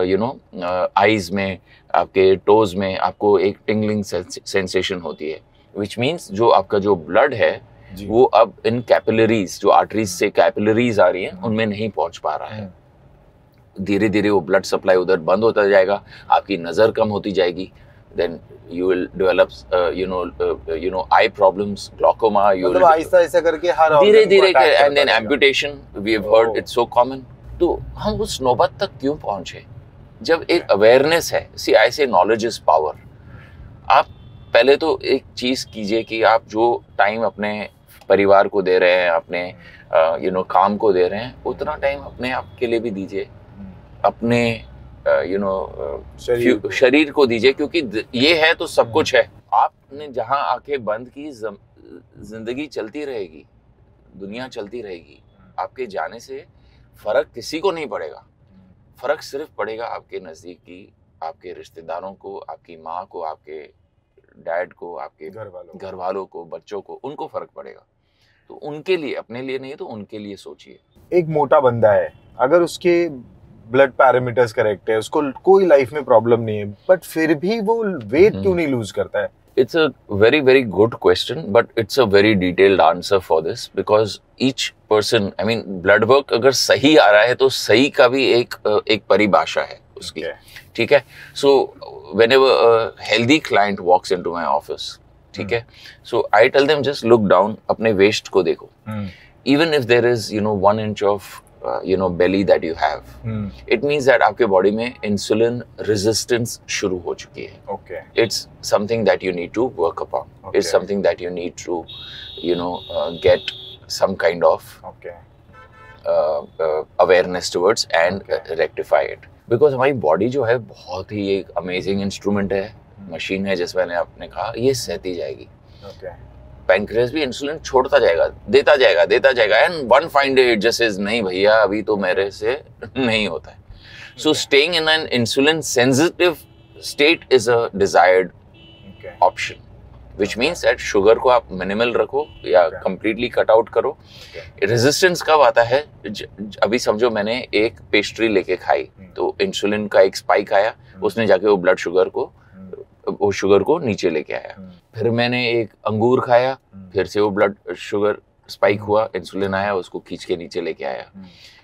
आईज में, आपके टोज में आपको एक टिंगलिंग सेंसेशन होती है, विच मीन्स जो आपका जो ब्लड है वो अब इन कैपिलरीज, जो आर्टरीज से कैपिलरीज आ रही हैं, उनमें नहीं पहुंच पा रहा है। धीरे धीरे वो ब्लड सप्लाई उधर बंद होता जाएगा, आपकी नज़र कम होती जाएगी, then you will develop eye problems, glaucoma, you will ऐसा करके हर धीरे धीरे and then amputation, we have heard it's so common। तो हम उस नौबत तक क्यों पहुंचे जब एक अवेयरनेस है? See, I say knowledge is power। आप पहले तो एक चीज कीजिए कि आप जो टाइम अपने परिवार को दे रहे हैं, अपने काम को दे रहे हैं, उतना टाइम अपने आप के लिए भी दीजिए, अपने शरीर को दीजिए, क्योंकि ये है तो सब कुछ है। आपने जहां आंखें बंद की, जिंदगी चलती रहेगी, दुनिया चलती रहेगी। आपके जाने से फर्क किसी को नहीं पड़ेगा, फर्क सिर्फ पड़ेगा आपके नजदीकी, आपके रिश्तेदारों को, आपकी माँ को, आपके डैड को, आपके घर वालों को, बच्चों को, उनको फर्क पड़ेगा। तो उनके लिए, अपने लिए नहीं तो उनके लिए सोचिए। एक मोटा बंदा है, अगर उसके ब्लड पैरामीटर्स करेक्ट है, उसको कोई लाइफ में प्रॉब्लम नहीं है, बट फिर भी वो वेट क्यों नहीं लूज करता है? It's a very, very good question, but it's a very detailed answer for this because each person, I mean, blood work अगर सही आ रहा है तो सही का भी एक परिभाषा है उसकी, ठीक है? So whenever a healthy client walks into my office, ठीक है? So I tell them just look down, अपने waist को देखो. Even if there is, 1 inch of belly that you have, it means that आपके body में insulin resistance शुरू हो चुकी है. Okay. It's something that you need to work upon. Okay. It's something that you need to, get some kind of awareness towards and rectify it. Because हमारी body जो है बहुत ही एक amazing instrument है, machine है, जैसे मैंने आपने कहा, ये सहती जाएगी. Okay. पैंक्रियास भी इंसुलिन छोड़ता जाएगा, देता जाएगा and one fine day it just is नहीं भैया अभी तो मेरे से नहीं होता है. So staying in an insulin sensitive state is a desired option, which means that sugar को आप मिनिमल रखो या कंप्लीटली कट आउट करो. रेजिस्टेंस कब आता है? अभी समझो मैंने एक पेस्ट्री लेके खाई तो इंसुलिन का एक स्पाइक आया, उसने जाके वो ब्लड शुगर को नीचे लेके आया. फिर मैंने एक अंगूर खाया, फिर से वो ब्लड शुगर स्पाइक हुआ, इंसुलिन आया, उसको खींच के नीचे लेके आया.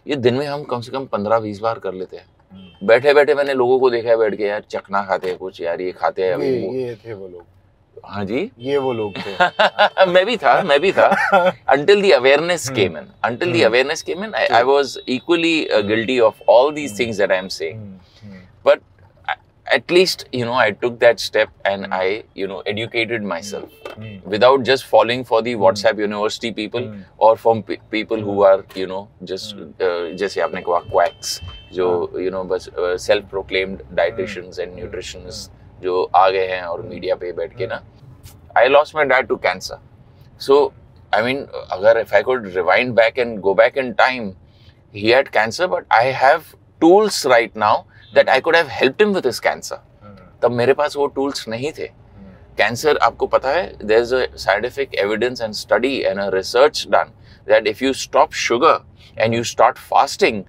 ये दिन में हम कम से कम 15-20 बार कर लेते हैं. बैठे बैठे मैंने लोगों को देखा है बैठ के, यार चखना खाते हैं कुछ, यार ये खाते हैं. ये थे वो लोग. हाँ जी, ये वो लोग थे. मैं भी था until the awareness came in. I was equally guilty of all these things that I am saying. But at least, I took that step and I, educated myself without just falling for the WhatsApp university people or from people who are, just, जैसे आपने कहा quacks, जो, बस self-proclaimed dietitians and nutritionists जो आ गए हैं और media पे बैठ के ना. I lost my dad to cancer. So, I mean, अगर if I could rewind back and go back in time, he had cancer, but I have tools right now that I could have helped him with his cancer. तब मेरे पास वो tools नहीं थे. Cancer, आपको पता है, there's a scientific evidence and study and a research done that if you stop sugar and you start fasting,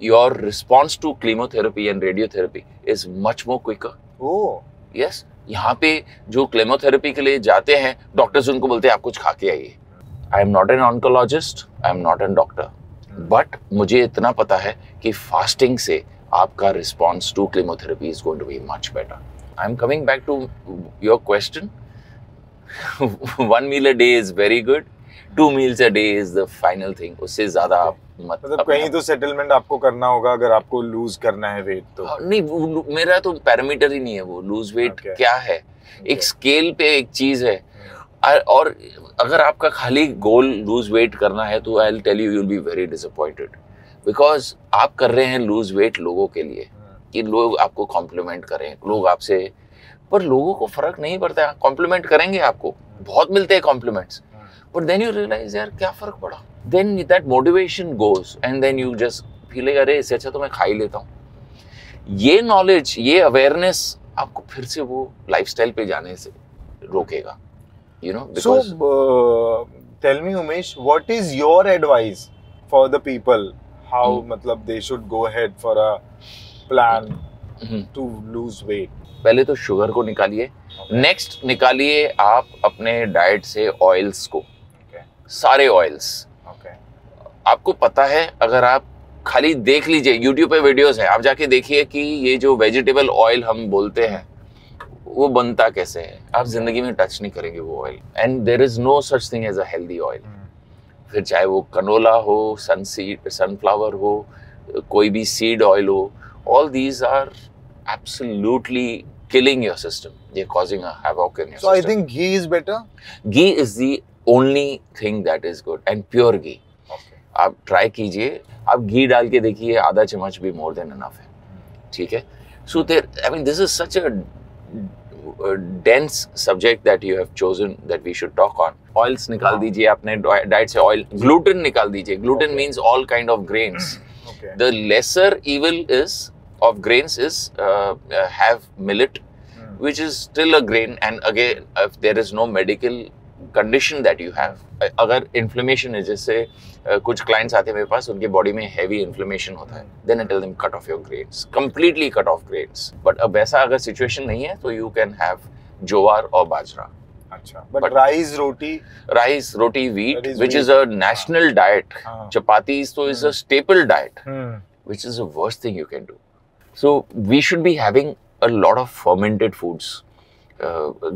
your response to chemotherapy and radiotherapy is much more quicker. Oh. Yes. यहाँ पे जो chemotherapy के लिए जाते हैं, doctors उनको बोलते हैं आप कुछ खा के आइए. I am not an oncologist, I am not a doctor, but मुझे इतना पता है कि fasting से आपका response to chemotherapy is going to be much better. I'm coming back to your question. 1 meal a day is very good. 2 meals a day is the final thing. उससे ज़्यादा आप मत. मतलब कहीं तो सेटलमेंट आपको करना होगा अगर आपको लूज करना है वेट तो. नहीं, मेरा तो पैरामीटर ही नहीं है वो लूज वेट. क्या है, एक स्केल पे एक चीज है. और अगर आपका खाली गोल लूज वेट करना है तो I will tell you will be very disappointed, because आप कर रहे हैं लूज वेट लोगों के लिए कि लोग आपको कॉम्प्लीमेंट करें, लोग आपसे, पर लोगों को फर्क नहीं पड़ता है. कॉम्प्लीमेंट करेंगे, आपको बहुत मिलते हैं compliments, but then you realise यार क्या फर्क पड़ा. Then that motivation goes and then you just feel like अरे इससे अच्छा तो मैं खा ही लेता हूँ. ये नॉलेज, ये अवेयरनेस आपको फिर से वो लाइफस्टाइल पे जाने से रोकेगा. So, tell me Umesh, what is your advice for the people? How मतलब they should go ahead for a plan to lose weight? पहले तो शुगर को निकालिए. नेक्स्ट निकालिए आप अपने डाइट से ऑयल्स को. सारे ऑयल्स. आपको पता है, अगर आप खाली देख लीजिए, यूट्यूब पे वीडियोस हैं, आप जाके देखिए कि ये जो वेजिटेबल ऑयल हम बोलते हैं वो बनता कैसे है. आप जिंदगी में टच नहीं करेंगे वो oil. And there is no such thing as a healthy oil. फिर चाहे वो कनोला हो, सनफ्लावर हो, कोई भी सीड ऑयल हो, all these are absolutely killing your system. They're causing a havoc in your system. So I think ghee is better? Ghee is the only thing that is good, and pure ghee. Okay. आप try कीजिए, आप घी डाल के देखिए, आधा चम्मच भी more than enough है. ठीक है? So there, I mean, this is such a dense subject that you have chosen that we should talk on. Oils निकाल दीजिए अपने diet से. oil, gluten निकाल दीजिए. Gluten means all kind of grains. Okay. The lesser evil is of grains is have millet, which is still a grain. And again, if there is no medical condition that you have, अगर inflammation है, जैसे कुछ clients आते हैं मेरे पास, उनके body में heavy inflammation होता है, then I tell them cut off your grains, completely cut off grains. But अब वैसा अगर situation नहीं है, तो you can have ज्वार और बाजरा. अच्छा, but rice, roti, wheat, which is a national diet. Chapatis so is a staple diet, which is the worst thing you can do. So we should be having a lot of fermented foods,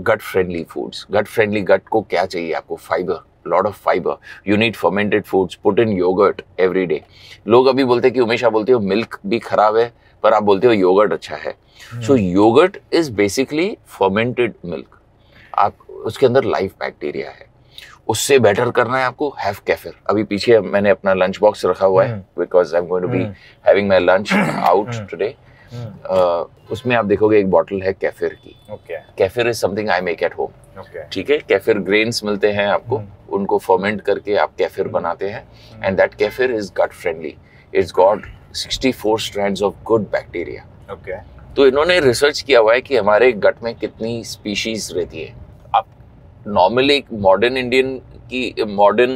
gut friendly foods. Gut friendly, gut को क्या चाहिए आपको? Fiber, lot of fiber. You need fermented foods. Put in yogurt every day. लोग अभी बोलते हैं कि उमेश आप बोलते हो मिल्क भी खराब है, पर आप बोलते हो योगर्ट अच्छा है. So yogurt is basically fermented milk. आप उसके अंदर लाइव बैक्टीरिया है. उससे बेटर करना है आपको, हैव केफिर. अभी पीछे मैंने अपना लंच बॉक्स रखा हुआ है, because I am going to be having my lunch out today. उसमें आप देखोगे एक बॉटल है केफिर की. Kefir is something I make at home. ठीक है, केफिर ग्रेन्स मिलते हैं आपको, उनको फर्मेंट करके आप केफिर बनाते हैं, and that kefir is gut friendly. It's got 64 strands of good bacteria. तो इन्होंने रिसर्च किया हुआ है कि हमारे गट में कितनी स्पीशीज रहती है. आप नॉर्मली एक मॉडर्न इंडियन की, मॉडर्न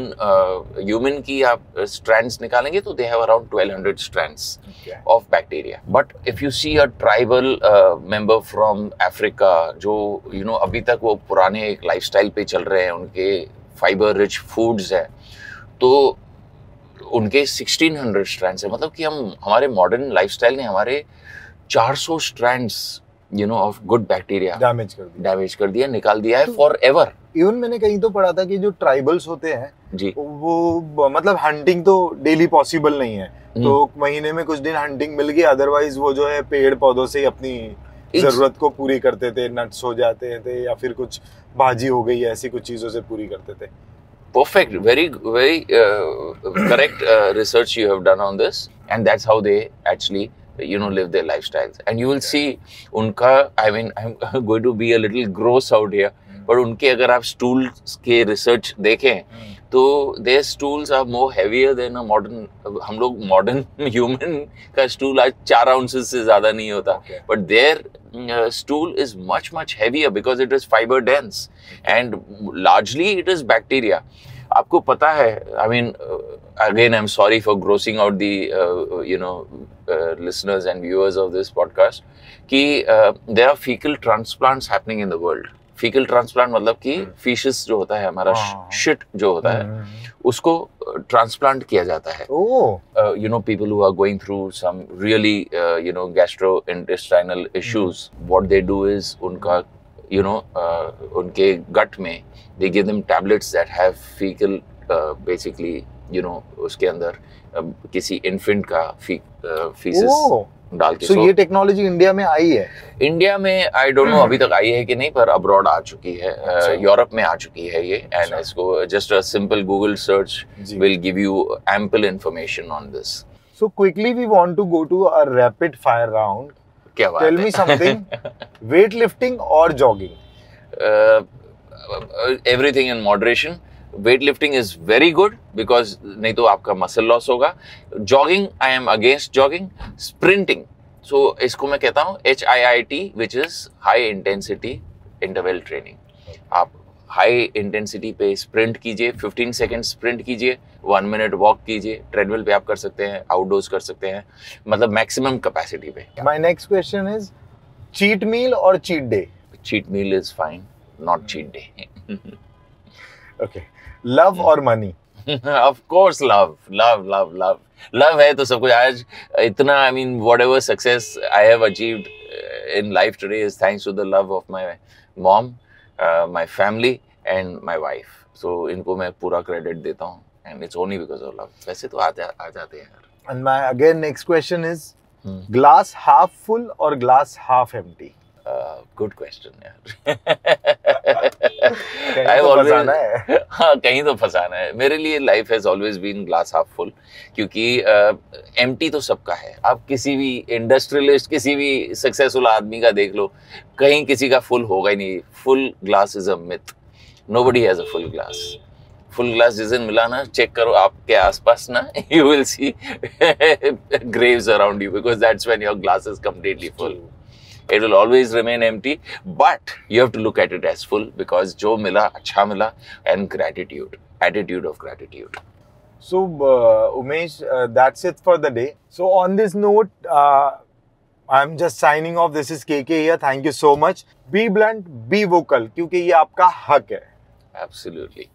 ह्यूमन की आप स्ट्रैंड्स निकालेंगे तो they have around 1200 strands of bacteria. But if you see a tribal member from Africa, जो अभी तक वो पुराने एक लाइफस्टाइल पे चल रहे हैं, उनके फाइबर रिच फूड्स हैं, तो उनके 1600 स्ट्रैंड्स है. मतलब कि हमारे मॉडर्न लाइफस्टाइल ने हमारे 400 strands of good bacteria damage कर दिया, निकाल दिया है फॉर एवर. इवन मैंने कहीं तो पढ़ा था कि जो ट्राइबल्स होते हैं जी, वो मतलब हंटिंग तो डेली पॉसिबल नहीं है, तो महीने में कुछ दिन हंटिंग मिल गई, अदरवाइज वो जो है पेड़ पौधों से अपनी जरूरत को पूरी करते थे. नट्स हो जाते थे या फिर कुछ भाजी हो गई, ऐसी कुछ चीजों से पूरी करते थे. Perfect, very correct research you have done on this, and that's how they actually live their lifestyles. And you will see उनका, I mean, I'm going to be a little gross out here, पर उनके अगर आप stools के research देखें तो their stools are more heavier than a modern. हम लोग modern human का stool आज 4 ounces से ज़्यादा नहीं होता, but their stool is much heavier because it is fiber dense and largely it is bacteria. आपको पता है, I mean, again I'm sorry for grossing out the listeners and viewers of this podcast, कि there are fecal transplants happening in the world. Fecal transplant मतलब कि feces जो होता है हमारा shit जो होता है, उसको transplant किया जाता है. People who are going through some really gastrointestinal issues, what they do is उनका उनके gut में they give them tablets that have fecal basically उसके अंदर किसी infant का feces डाल के. So ये टेक्नोलॉजी इंडिया में आई है? इंडिया में आई डोंट नो अभी तक आई है कि नहीं, पर अब्रॉड आ चुकी है. यूरोप में आ चुकी है ये, एंड इसको just a simple Google search will give you ample information on this. So quickly we want to go to a rapid fire round. क्या बात है? Tell me something. Weight lifting और jogging? Everything in moderation. Weight lifting is very good because नहीं तो आपका muscle loss होगा. Jogging, I am against jogging. Sprinting, so इसको मैं कहता हूँ HIIT, which is high intensity interval training. आप हाई इंटेंसिटी पे स्प्रिंट कीजिए, 15 सेकेंड स्प्रिंट कीजिए, 1 मिनट वॉक कीजिए. ट्रेडमिल पे आप कर सकते हैं, आउटडोर्स कर सकते हैं, मतलब मैक्सिमम कैपेसिटी पे. My next question is cheat meal और cheat day? Cheat meal is fine, not cheat day. Okay. Love और मनी? Of course love है तो सब कुछ. आज इतना, I mean, whatever success I have achieved in life today is thanks to the love of my mom, my family and my wife. So इनको मैं पूरा credit देता हूँ, and it's only because of love. वैसे तो आ जाते हैं. And my again next question is glass half full or glass half empty? Good question यार. कहीं तो फंसाना है. मेरे लिए life has always been glass half full, क्योंकि एम्प्टी तो सबका है. आप किसी भी इंडस्ट्रियलिस्ट, किसी भी सक्सेसफुल आदमी का देख लो, कहीं किसी का फुल होगा ही नहीं. Full glass is a myth. Nobody has a full glass. Full glass जिस दिन मिला ना, चेक करो आपके आसपास ना, you will see Graves around you, because that's when your glass is completely full. It will always remain empty, but you have to look at it as full, because जो मिला अच्छा मिला, and gratitude, attitude of gratitude. So Umesh, that's it for the day. So on this note, I'm just signing off. This is KK here. Thank you so much. Be blunt, be vocal, क्योंकि ये आपका हक है. Absolutely.